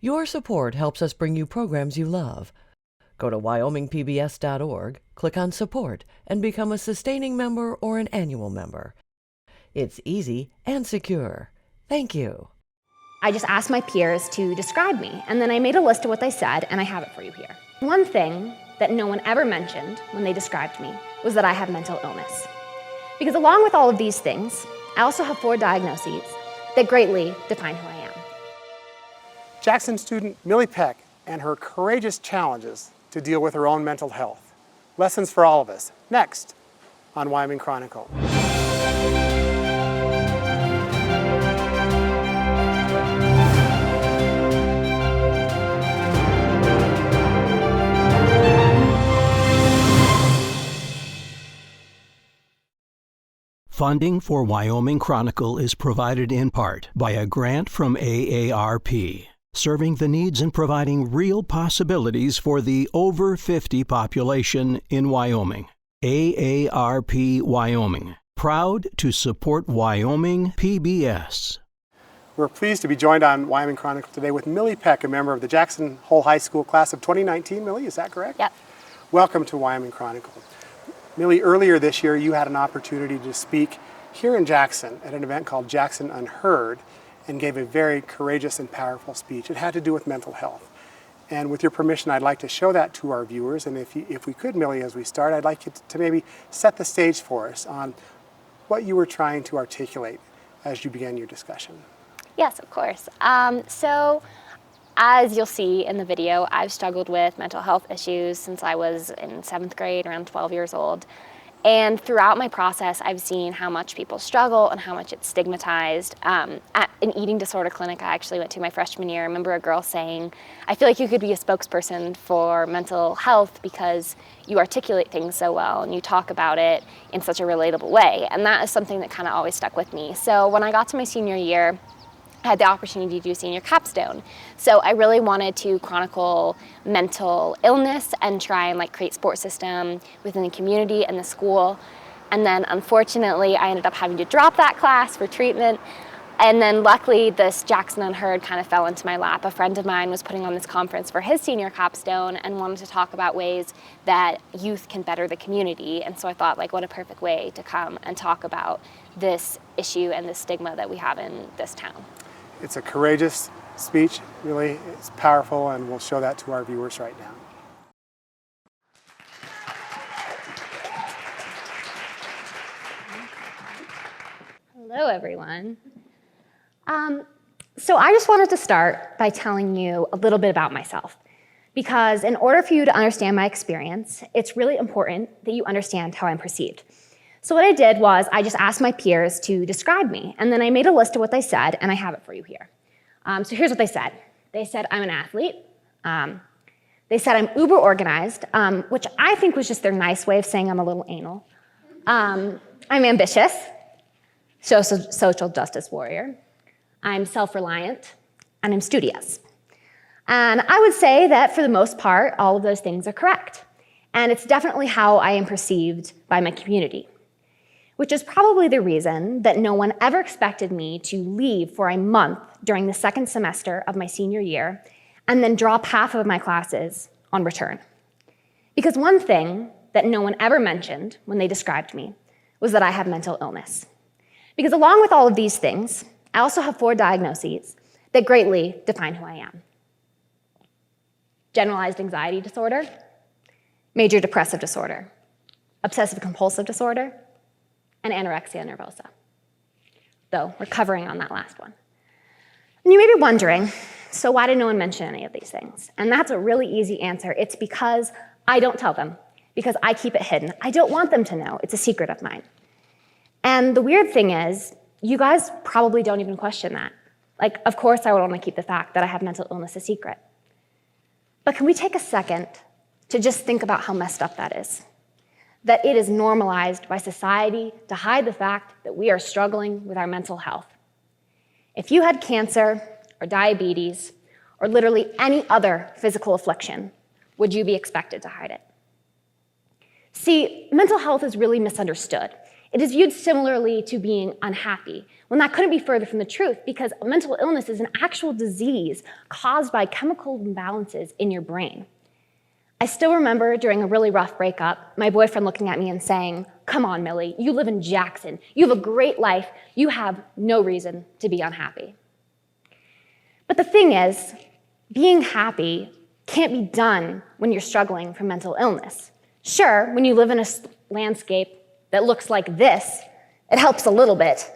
Your support helps us bring you programs you love. Go to wyomingpbs.org, click on Support, and become a sustaining member or an annual member. It's easy and secure. Thank you. I just asked my peers to describe me, and then I made a list of what they said, and I have it for you here. One thing that no one ever mentioned when they described me was that I have mental illness. Because along with all of these things, I also have 4 diagnoses that greatly define who I am. Jackson student Millie Peck and her courageous challenges to deal with her own mental health. Lessons for all of us, next on Wyoming Chronicle. Funding for Wyoming Chronicle is provided in part by a grant from AARP, serving the needs and providing real possibilities for the over 50 population in Wyoming. AARP Wyoming, proud to support Wyoming PBS. We're pleased to be joined on Wyoming Chronicle today with Millie Peck, a member of the Jackson Hole High School class of 2019. Millie, is that correct? Yep. Welcome to Wyoming Chronicle. Millie, earlier this year you had an opportunity to speak here in Jackson at an event called Jackson Unheard and gave a very courageous and powerful speech. It had to do with mental health. And with your permission, I'd like to show that to our viewers. And if we could, Millie, as we start, I'd like you to maybe set the stage for us on what you were trying to articulate as you began your discussion. Yes, of course. So as you'll see in the video, I've struggled with mental health issues since I was in 7th grade, around 12 years old. And throughout my process, I've seen how much people struggle and how much it's stigmatized. At an eating disorder clinic I actually went to my freshman year, I remember a girl saying, I feel like you could be a spokesperson for mental health because you articulate things so well and you talk about it in such a relatable way. And that is something that kind of always stuck with me. So when I got to my senior year, I had the opportunity to do senior capstone. So I really wanted to chronicle mental illness and try and create support system within the community and the school. And then unfortunately, I ended up having to drop that class for treatment. And then luckily, this Jackson Unheard kind of fell into my lap. A friend of mine was putting on this conference for his senior capstone and wanted to talk about ways that youth can better the community. And so I thought, what a perfect way to come and talk about this issue and the stigma that we have in this town. It's a courageous speech, really. It's powerful, and we'll show that to our viewers right now. Hello, everyone. So I just wanted to start by telling you a little bit about myself, because in order for you to understand my experience, it's really important that you understand how I'm perceived. So what I did was I just asked my peers to describe me, and then I made a list of what they said, and I have it for you here. So here's what they said. They said I'm an athlete. They said I'm uber organized, which I think was just their nice way of saying I'm a little anal. I'm ambitious, social justice warrior. I'm self-reliant, and I'm studious. And I would say that for the most part, all of those things are correct. And it's definitely how I am perceived by my community, which is probably the reason that no one ever expected me to leave for a month during the 2nd semester of my senior year and then drop half of my classes on return. Because one thing that no one ever mentioned when they described me was that I have mental illness. Because along with all of these things, I also have 4 diagnoses that greatly define who I am. Generalized anxiety disorder, major depressive disorder, obsessive compulsive disorder, and anorexia nervosa, though we're covering on that last one. And you may be wondering, so why did no one mention any of these things? And that's a really easy answer. It's because I don't tell them, because I keep it hidden. I don't want them to know. It's a secret of mine. And the weird thing is, you guys probably don't even question that. Of course I would want to keep the fact that I have mental illness a secret. But can we take a second to just think about how messed up that is? That it is normalized by society to hide the fact that we are struggling with our mental health. If you had cancer or diabetes or literally any other physical affliction, would you be expected to hide it? See, mental health is really misunderstood. It is viewed similarly to being unhappy, when that couldn't be further from the truth, because mental illness is an actual disease caused by chemical imbalances in your brain. I still remember during a really rough breakup, my boyfriend looking at me and saying, "Come on, Millie, you live in Jackson. You have a great life. You have no reason to be unhappy." But the thing is, being happy can't be done when you're struggling from mental illness. Sure, when you live in a landscape that looks like this, it helps a little bit,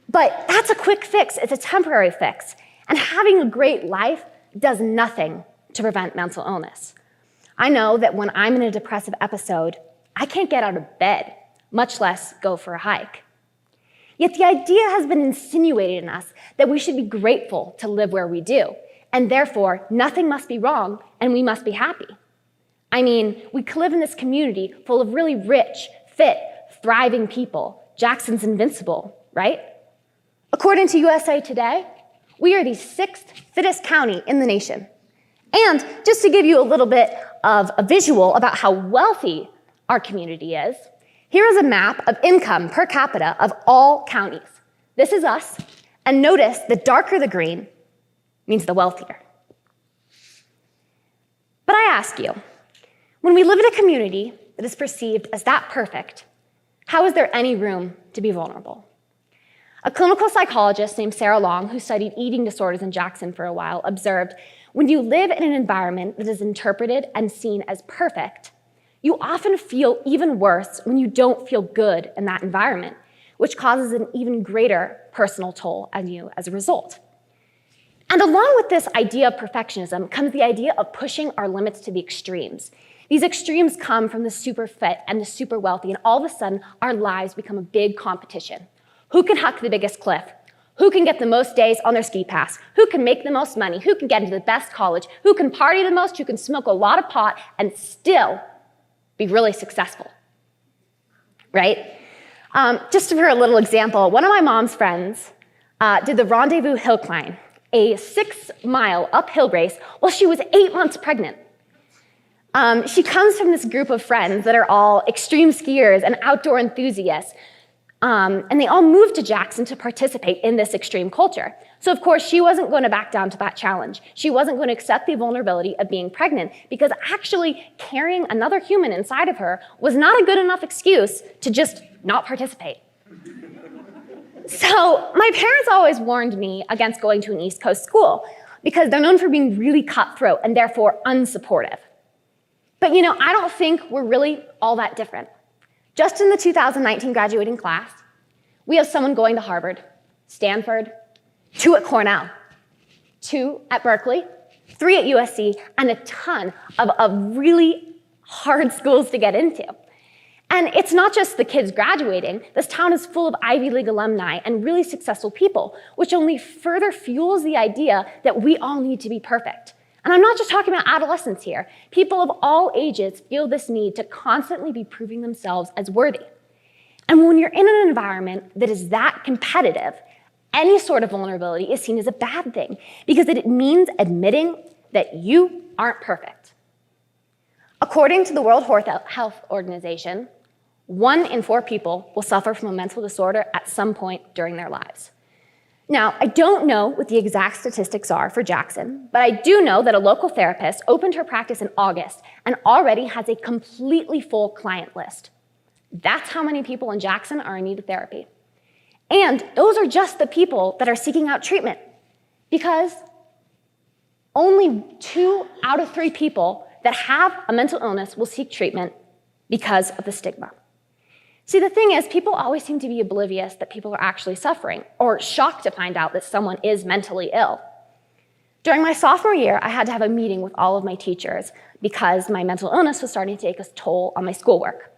but that's a quick fix. It's a temporary fix. And having a great life does nothing to prevent mental illness. I know that when I'm in a depressive episode, I can't get out of bed, much less go for a hike. Yet the idea has been insinuated in us that we should be grateful to live where we do, and therefore nothing must be wrong and we must be happy. I mean, we live in this community full of really rich, fit, thriving people. Jackson's invincible, right? According to USA Today, we are the 6th fittest county in the nation. And just to give you a little bit of a visual about how wealthy our community is, here is a map of income per capita of all counties. This is us, and notice the darker the green means the wealthier. But I ask you, when we live in a community that is perceived as that perfect, how is there any room to be vulnerable? A clinical psychologist named Sarah Long, who studied eating disorders in Jackson for a while, observed, when you live in an environment that is interpreted and seen as perfect, you often feel even worse when you don't feel good in that environment, which causes an even greater personal toll on you as a result. And along with this idea of perfectionism comes the idea of pushing our limits to the extremes. These extremes come from the super fit and the super wealthy, and all of a sudden, our lives become a big competition. Who can hike the biggest cliff? Who can get the most days on their ski pass? Who can make the most money? Who can get into the best college? Who can party the most? Who can smoke a lot of pot and still be really successful, right? Just for a little example, one of my mom's friends did the Rendezvous Hill Climb, a 6-mile uphill race while she was 8 months pregnant. She comes from this group of friends that are all extreme skiers and outdoor enthusiasts, and they all moved to Jackson to participate in this extreme culture. So of course, she wasn't going to back down to that challenge. She wasn't going to accept the vulnerability of being pregnant, because actually carrying another human inside of her was not a good enough excuse to just not participate. So my parents always warned me against going to an East Coast school, because they're known for being really cutthroat and therefore unsupportive. But I don't think we're really all that different. Just in the 2019 graduating class, we have someone going to Harvard, Stanford, 2 at Cornell, 2 at Berkeley, 3 at USC, and a ton of really hard schools to get into. And it's not just the kids graduating. This town is full of Ivy League alumni and really successful people, which only further fuels the idea that we all need to be perfect. And I'm not just talking about adolescents here. People of all ages feel this need to constantly be proving themselves as worthy. And when you're in an environment that is that competitive, any sort of vulnerability is seen as a bad thing, because it means admitting that you aren't perfect. According to the World Health Organization, 1 in 4 people will suffer from a mental disorder at some point during their lives. Now, I don't know what the exact statistics are for Jackson, but I do know that a local therapist opened her practice in August and already has a completely full client list. That's how many people in Jackson are in need of therapy. And those are just the people that are seeking out treatment, because only 2 out of 3 people that have a mental illness will seek treatment because of the stigma. See, the thing is, people always seem to be oblivious that people are actually suffering, or shocked to find out that someone is mentally ill. During my sophomore year, I had to have a meeting with all of my teachers because my mental illness was starting to take a toll on my schoolwork.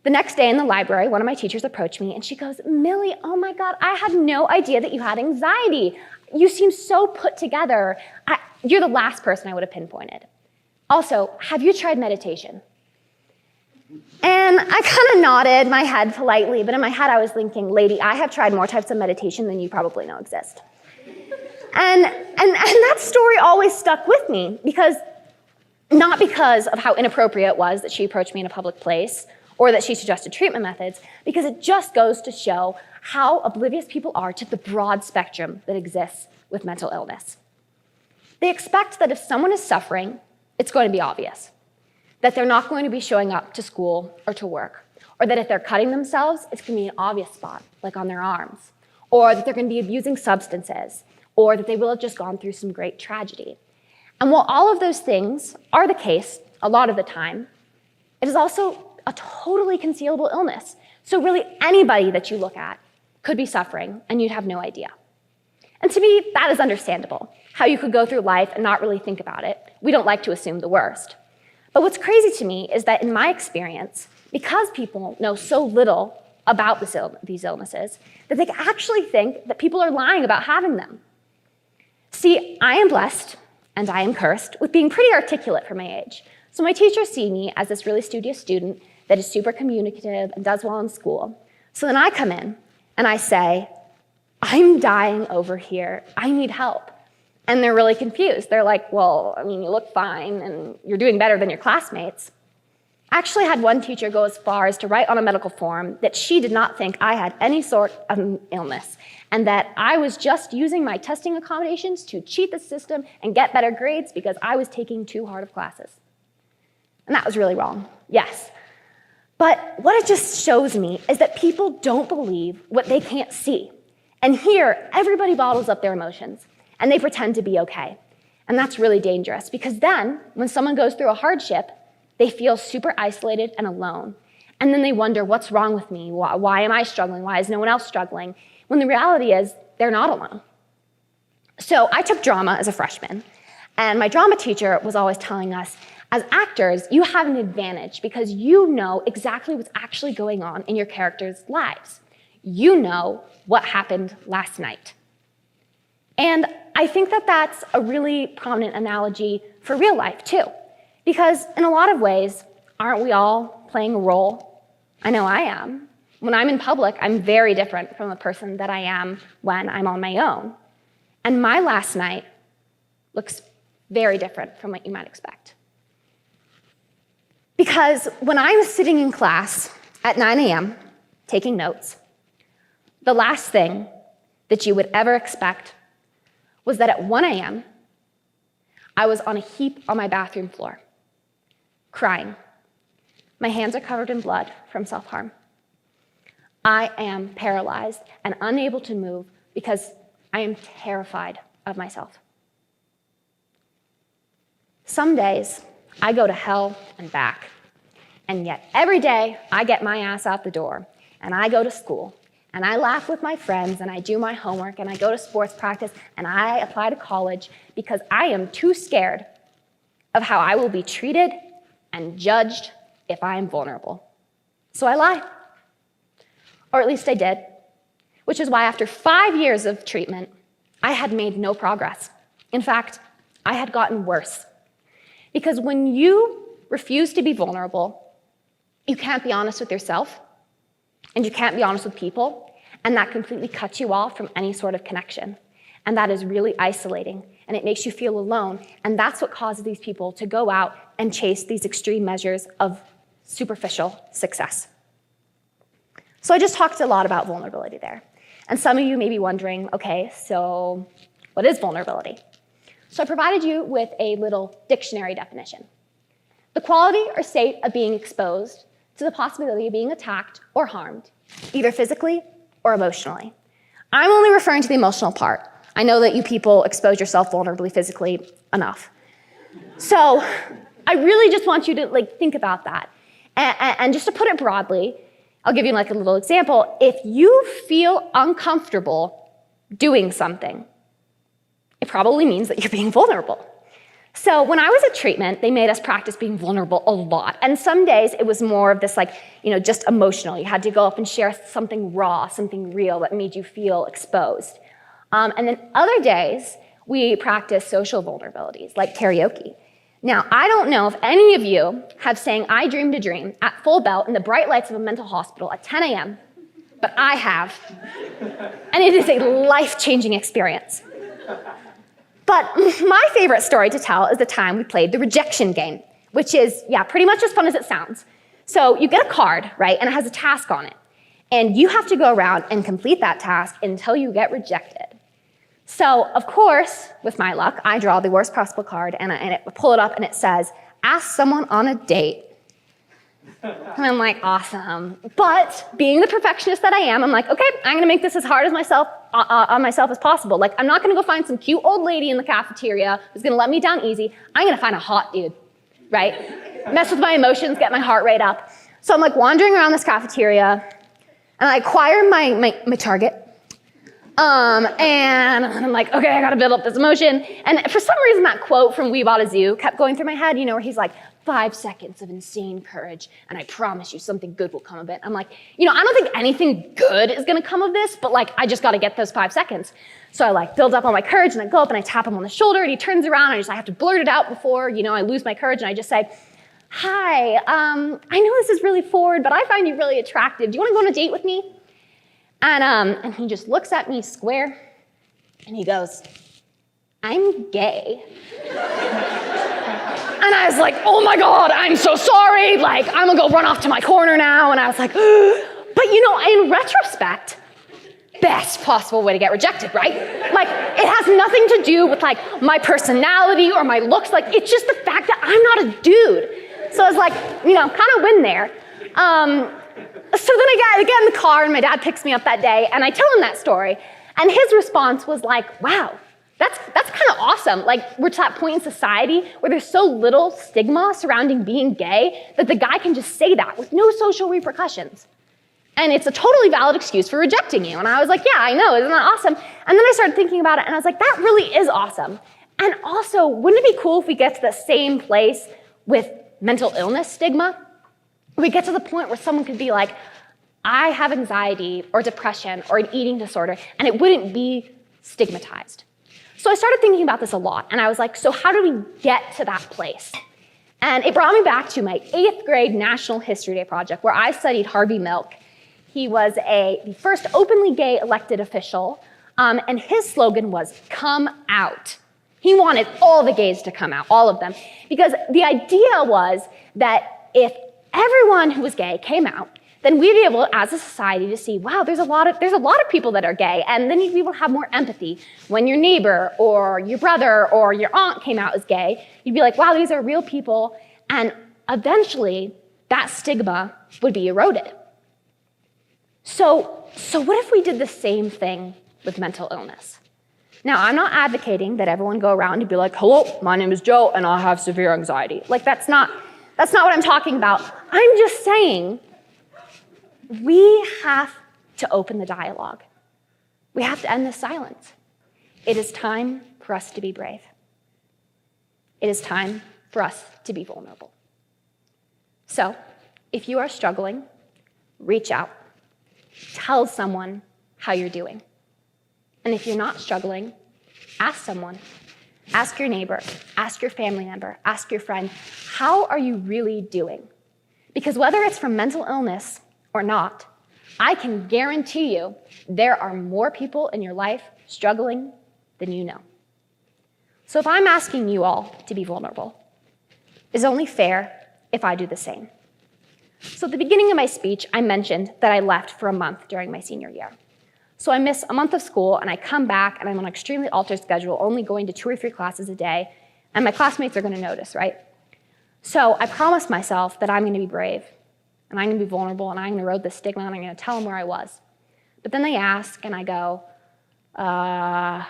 The next day in the library, one of my teachers approached me and she goes, "Millie, oh my God, I had no idea that you had anxiety. You seem so put together. You're the last person I would have pinpointed. Also, have you tried meditation?" And I kind of nodded my head politely, but in my head I was thinking, "Lady, I have tried more types of meditation than you probably know exist." And that story always stuck with me, not because of how inappropriate it was that she approached me in a public place, or that she suggested treatment methods, because it just goes to show how oblivious people are to the broad spectrum that exists with mental illness. They expect that if someone is suffering, it's going to be obvious, that they're not going to be showing up to school or to work, or that if they're cutting themselves, it's going to be an obvious spot, like on their arms, or that they're going to be abusing substances, or that they will have just gone through some great tragedy. And while all of those things are the case a lot of the time, it is also a totally concealable illness. So really anybody that you look at could be suffering and you'd have no idea. And to me, that is understandable, how you could go through life and not really think about it. We don't like to assume the worst. But what's crazy to me is that in my experience, because people know so little about these illnesses, that they actually think that people are lying about having them. See, I am blessed, and I am cursed, with being pretty articulate for my age. So my teachers see me as this really studious student that is super communicative and does well in school. So then I come in and I say, I'm dying over here, I need help. And they're really confused. They're like, well, I mean, you look fine and you're doing better than your classmates. I actually had one teacher go as far as to write on a medical form that she did not think I had any sort of illness and that I was just using my testing accommodations to cheat the system and get better grades because I was taking too hard of classes. And that was really wrong, yes. But what it just shows me is that people don't believe what they can't see. And here, everybody bottles up their emotions and they pretend to be okay. And that's really dangerous because then, when someone goes through a hardship, they feel super isolated and alone. And then they wonder, what's wrong with me? Why am I struggling? Why is no one else struggling? When the reality is, they're not alone. So I took drama as a freshman, and my drama teacher was always telling us, as actors, you have an advantage because you know exactly what's actually going on in your characters' lives. You know what happened last night. And I think that that's a really prominent analogy for real life, too. Because in a lot of ways, aren't we all playing a role? I know I am. When I'm in public, I'm very different from the person that I am when I'm on my own. And my last night looks very different from what you might expect. Because when I was sitting in class at 9 a.m. taking notes, the last thing that you would ever expect was that at 1 a.m., I was on a heap on my bathroom floor, crying. My hands are covered in blood from self-harm. I am paralyzed and unable to move because I am terrified of myself. Some days, I go to hell and back, and yet every day I get my ass out the door, and I go to school, and I laugh with my friends, and I do my homework, and I go to sports practice, and I apply to college because I am too scared of how I will be treated and judged if I am vulnerable. So I lie. Or at least I did, which is why after 5 years of treatment, I had made no progress. In fact, I had gotten worse. Because when you refuse to be vulnerable, you can't be honest with yourself, and you can't be honest with people, and that completely cuts you off from any sort of connection. And that is really isolating, and it makes you feel alone, and that's what causes these people to go out and chase these extreme measures of superficial success. So I just talked a lot about vulnerability there. And some of you may be wondering, okay, so what is vulnerability? So I provided you with a little dictionary definition. The quality or state of being exposed to the possibility of being attacked or harmed, either physically or emotionally. I'm only referring to the emotional part. I know that you people expose yourself vulnerably physically enough. So I really just want you to think about that. And just to put it broadly, I'll give you a little example. If you feel uncomfortable doing something, it probably means that you're being vulnerable. So when I was at treatment, they made us practice being vulnerable a lot. And some days it was more of this just emotional. You had to go up and share something raw, something real that made you feel exposed. And then other days, we practiced social vulnerabilities, like karaoke. Now, I don't know if any of you have sang I Dreamed a Dream at full belt in the bright lights of a mental hospital at 10 a.m., but I have. And it is a life-changing experience. But my favorite story to tell is the time we played the rejection game, which is, pretty much as fun as it sounds. So you get a card, right, and it has a task on it. And you have to go around and complete that task until you get rejected. So, of course, with my luck, I draw the worst possible card, and I pull it up, and it says, ask someone on a date. And I'm like, awesome. But being the perfectionist that I am, I'm like, okay, I'm going to make this as hard as on myself as possible. Like, I'm not going to go find some cute old lady in the cafeteria who's going to let me down easy. I'm going to find a hot dude, right? Mess with my emotions, get my heart rate up. So I'm like wandering around this cafeteria, and I acquire my target. And I'm like, okay, I gotta build up this emotion. And for some reason, that quote from We Bought a Zoo kept going through my head, where he's like, 5 seconds of insane courage, and I promise you something good will come of it. I'm like, I don't think anything good is gonna come of this, but I just gotta get those 5 seconds. So I build up all my courage, and I go up and I tap him on the shoulder, and he turns around, and I have to blurt it out before, I lose my courage, and I just say, hi, I know this is really forward, but I find you really attractive. Do you wanna go on a date with me? And he just looks at me square, and he goes, I'm gay. And I was like, oh my God, I'm so sorry. I'm gonna go run off to my corner now. And I was like, but in retrospect, best possible way to get rejected, right? It has nothing to do with my personality or my looks. It's just the fact that I'm not a dude. So I was like, kind of win there. So then I get in the car, and my dad picks me up that day, and I tell him that story, and his response was like, wow, that's kind of awesome. We're to that point in society where there's so little stigma surrounding being gay that the guy can just say that with no social repercussions. And it's a totally valid excuse for rejecting you. And I was like, yeah, I know, isn't that awesome? And then I started thinking about it, and I was like, that really is awesome. And also, wouldn't it be cool if we get to the same place with mental illness stigma? We get to the point where someone could be like, I have anxiety or depression or an eating disorder, and it wouldn't be stigmatized. So I started thinking about this a lot, and I was like, so how do we get to that place? And it brought me back to my 8th grade National History Day project, where I studied Harvey Milk. He was the first openly gay elected official, and his slogan was, come out. He wanted all the gays to come out, all of them, because the idea was that if everyone who was gay came out, then we'd be able, as a society, to see, wow, there's a lot of people that are gay, and then you'd be able to have more empathy. When your neighbor or your brother or your aunt came out as gay, you'd be like, wow, these are real people, and eventually that stigma would be eroded. So what if we did the same thing with mental illness? Now, I'm not advocating that everyone go around and be like, hello, my name is Joe, and I have severe anxiety. That's not what I'm talking about. I'm just saying we have to open the dialogue. We have to end the silence. It is time for us to be brave. It is time for us to be vulnerable. So, if you are struggling, reach out. Tell someone how you're doing. And if you're not struggling, ask someone. Ask your neighbor, ask your family member, ask your friend, how are you really doing? Because whether it's from mental illness or not, I can guarantee you there are more people in your life struggling than you know. So if I'm asking you all to be vulnerable, it's only fair if I do the same. So at the beginning of my speech, I mentioned that I left for a month during my senior year. So I miss a month of school, and I come back, and I'm on an extremely altered schedule, only going to 2 or 3 classes a day, and my classmates are going to notice, right? So I promised myself that I'm going to be brave, and I'm going to be vulnerable, and I'm going to erode the stigma, and I'm going to tell them where I was. But then they ask, and I go, I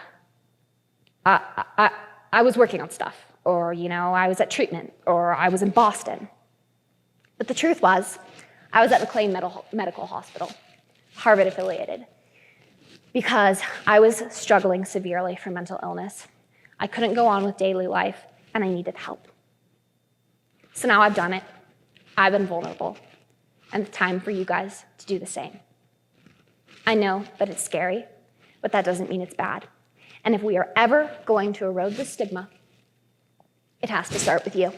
was working on stuff, or, I was at treatment, or I was in Boston. But the truth was, I was at McLean Medical Hospital, Harvard affiliated, because I was struggling severely from mental illness. I couldn't go on with daily life, and I needed help. So now I've done it. I've been vulnerable, and it's time for you guys to do the same. I know that it's scary, but that doesn't mean it's bad. And if we are ever going to erode the stigma, it has to start with you.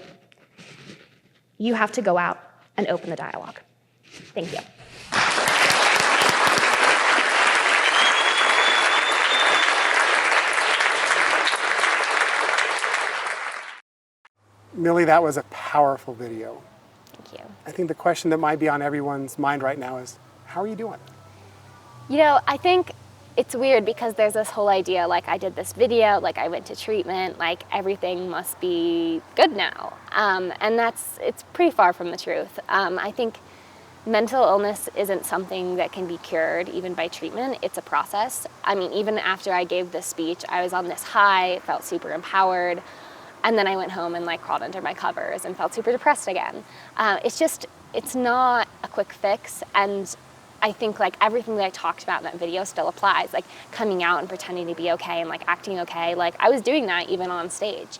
You have to go out and open the dialogue. Thank you. Millie, that was a powerful video. Thank you. I think the question that might be on everyone's mind right now is, how are you doing? You know, I think it's weird because there's this whole idea, like I did this video, like I went to treatment, like everything must be good now. And it's pretty far from the truth. I think mental illness isn't something that can be cured even by treatment. It's a process. I mean, even after I gave this speech, I was on this high, felt super empowered. And then I went home and like crawled under my covers and felt super depressed again. It's not a quick fix. And I think like everything that I talked about in that video still applies, like coming out and pretending to be okay and like acting okay. Like I was doing that even on stage.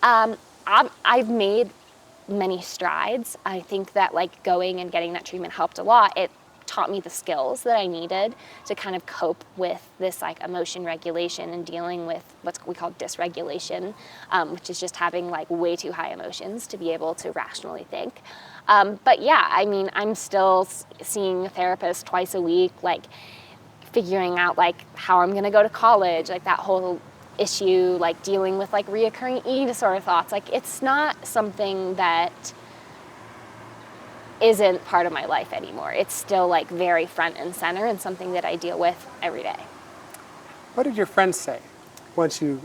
I've made many strides. I think that like going and getting that treatment helped a lot. It taught me the skills that I needed to kind of cope with this like emotion regulation and dealing with what we call dysregulation, which is just having like way too high emotions to be able to rationally think. But yeah, I mean, I'm still seeing a therapist twice a week, like figuring out like how I'm gonna go to college, like that whole issue, like dealing with like reoccurring eating disorder thoughts. Like it's not something that isn't part of my life anymore. It's still like very front and center and something that I deal with every day. What did your friends say once you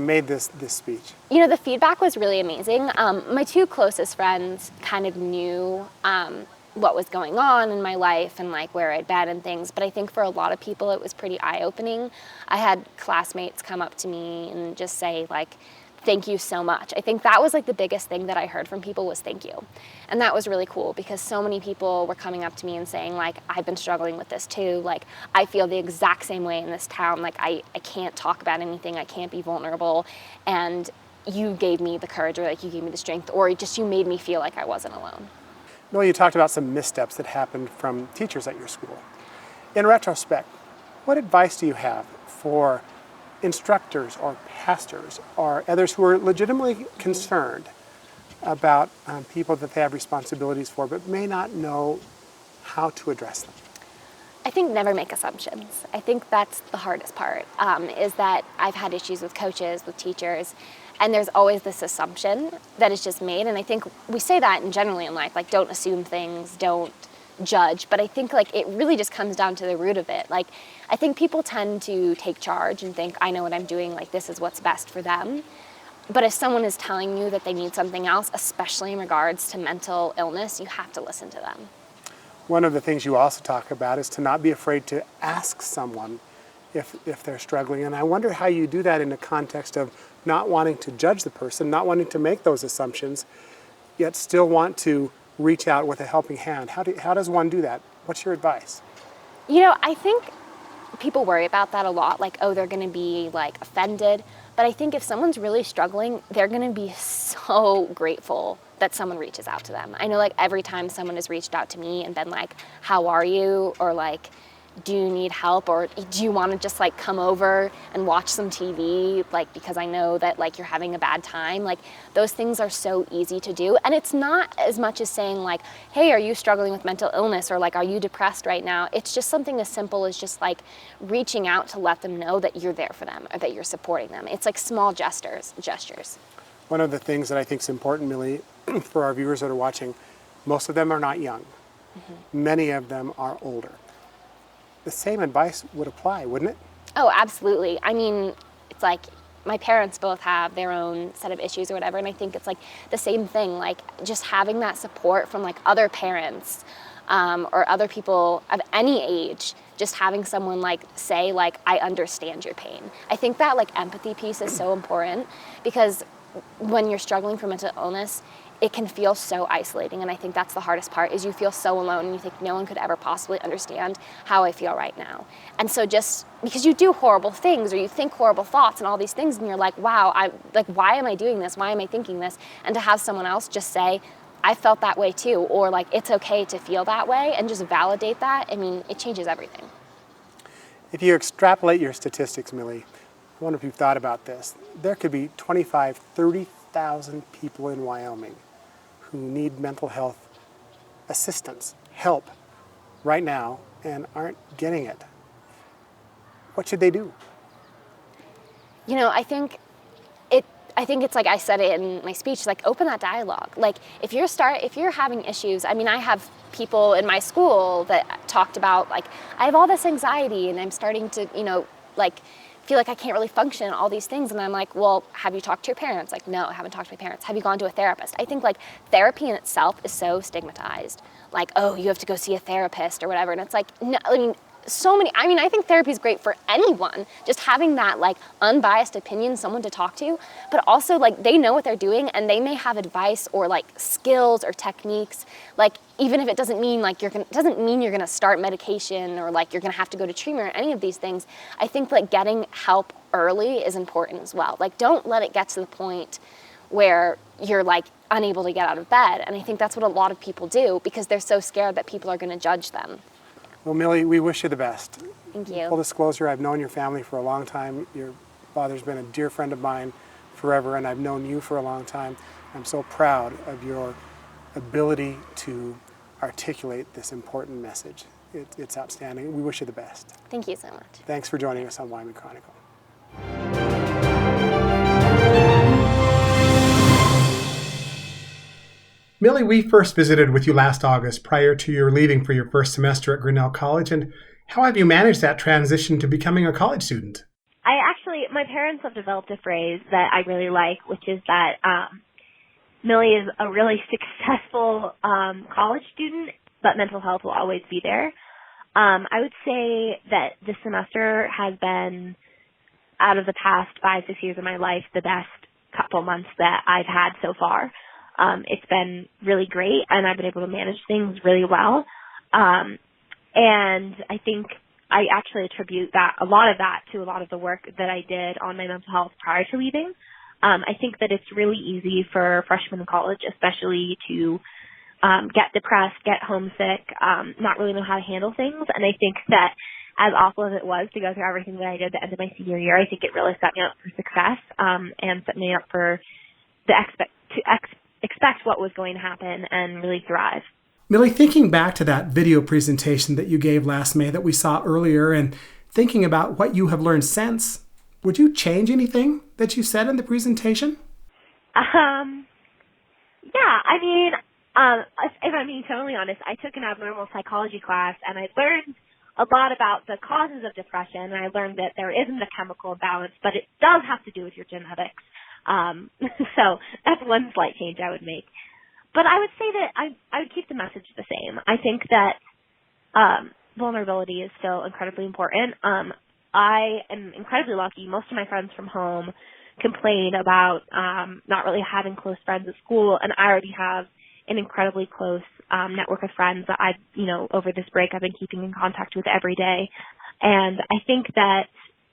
made this speech? You know, the feedback was really amazing. My two closest friends kind of knew what was going on in my life and like where I'd been and things, but I think for a lot of people it was pretty eye-opening. I had classmates come up to me and just say like, thank you so much. I think that was like the biggest thing that I heard from people was thank you. And that was really cool because so many people were coming up to me and saying like, I've been struggling with this too. Like I feel the exact same way in this town. Like I can't talk about anything. I can't be vulnerable. And you gave me the courage, or like you gave me the strength, or just you made me feel like I wasn't alone. Noel, you talked about some missteps that happened from teachers at your school. In retrospect, what advice do you have for instructors or pastors or others who are legitimately concerned about people that they have responsibilities for but may not know how to address them? I think never make assumptions. I think that's the hardest part, is that I've had issues with coaches, with teachers, and there's always this assumption that is just made. And I think we say that in generally in life, like don't assume things, don't judge, but I think like it really just comes down to the root of it. Like I think people tend to take charge and think, I know what I'm doing, like this is what's best for them. But if someone is telling you that they need something else, especially in regards to mental illness, you have to listen to them. One of the things you also talk about is to not be afraid to ask someone if they're struggling. And I wonder how you do that in the context of not wanting to judge the person, not wanting to make those assumptions, yet still want to reach out with a helping hand. How does one do that? What's your advice? You know, I think people worry about that a lot, like, oh, they're gonna be like offended. But I think if someone's really struggling, they're gonna be so grateful that someone reaches out to them. I know like every time someone has reached out to me and been like, how are you? Or like, do you need help? Or do you wanna just like come over and watch some TV? Like, because I know that like you're having a bad time. Like those things are so easy to do. And it's not as much as saying like, hey, are you struggling with mental illness? Or like, are you depressed right now? It's just something as simple as just like reaching out to let them know that you're there for them or that you're supporting them. It's like small gestures. One of the things that I think is important, Millie, for our viewers that are watching, most of them are not young. Mm-hmm. Many of them are older. The same advice would apply, wouldn't it? Oh, absolutely. I mean, it's like my parents both have their own set of issues or whatever, and I think it's like the same thing, like just having that support from like other parents or other people of any age, just having someone like say like, I understand your pain. I think that like empathy piece is so important because when you're struggling from mental illness, it can feel so isolating, and I think that's the hardest part, is you feel so alone and you think no one could ever possibly understand how I feel right now. And so just because you do horrible things or you think horrible thoughts and all these things and you're like, wow, why am I doing this? Why am I thinking this? And to have someone else just say, I felt that way too, or like it's okay to feel that way, and just validate that, I mean, it changes everything. If you extrapolate your statistics, Millie, I wonder if you've thought about this. There could be 25, 30,000 people in Wyoming who need mental health assistance, help, right now, and aren't getting it. What should they do? You know, I think I think it's like I said it in my speech, like open that dialogue. Like if you're having issues, I mean, I have people in my school that talked about like, I have all this anxiety and I'm starting to, like feel like I can't really function, all these things. And I'm like, well, have you talked to your parents? Like, no, I haven't talked to my parents. Have you gone to a therapist? I think like therapy in itself is so stigmatized. Like, oh, you have to go see a therapist or whatever. And it's like, no, I think therapy is great for anyone, just having that like unbiased opinion, someone to talk to, but also like they know what they're doing and they may have advice or like skills or techniques, like even if it doesn't mean like you're gonna start medication or like you're gonna have to go to treatment or any of these things. I think like getting help early is important as well. Like don't let it get to the point where you're like unable to get out of bed. And I think that's what a lot of people do because they're so scared that people are gonna judge them. Well, Millie, we wish you the best. Thank you. Full disclosure, I've known your family for a long time. Your father's been a dear friend of mine forever, and I've known you for a long time. I'm so proud of your ability to articulate this important message. It's outstanding. We wish you the best. Thank you so much. Thanks for joining us on Wyoming Chronicle. Millie, we first visited with you last August prior to your leaving for your first semester at Grinnell College. And how have you managed that transition to becoming a college student? My parents have developed a phrase that I really like, which is that Millie is a really successful college student, but mental health will always be there. I would say that this semester has been, out of the past 5-6 years of my life, the best couple months that I've had so far. It's been really great, and I've been able to manage things really well. And I think I actually attribute a lot of that to a lot of the work that I did on my mental health prior to leaving. I think that it's really easy for freshmen in college, especially to get depressed, get homesick, not really know how to handle things. And I think that as awful as it was to go through everything that I did at the end of my senior year, I think it really set me up for success and set me up for expect what was going to happen and really thrive. Millie, thinking back to that video presentation that you gave last May that we saw earlier and thinking about what you have learned since, would you change anything that you said in the presentation? Yeah, I mean, if I'm being totally honest, I took an abnormal psychology class and I learned a lot about the causes of depression, and I learned that there isn't a chemical imbalance, but it does have to do with your genetics. So that's one slight change I would make. But I would say that I would keep the message the same. I think that vulnerability is still incredibly important. I am incredibly lucky. Most of my friends from home complain about not really having close friends at school, and I already have an incredibly close network of friends that over this break I've been keeping in contact with every day. And I think that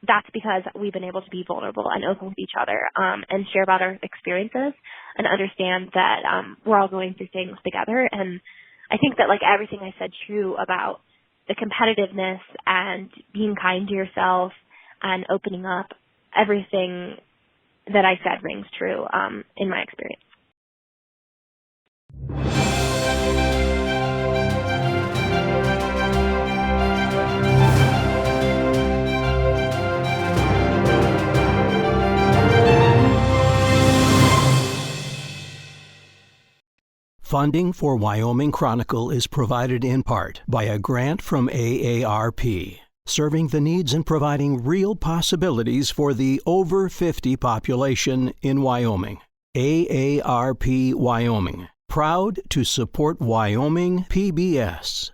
that's because we've been able to be vulnerable and open with each other and share about our experiences and understand that we're all going through things together. And I think that like everything I said true about the competitiveness and being kind to yourself and opening up, everything that I said rings true in my experience. Funding for Wyoming Chronicle is provided in part by a grant from AARP, serving the needs and providing real possibilities for the over 50 population in Wyoming. AARP Wyoming, proud to support Wyoming PBS.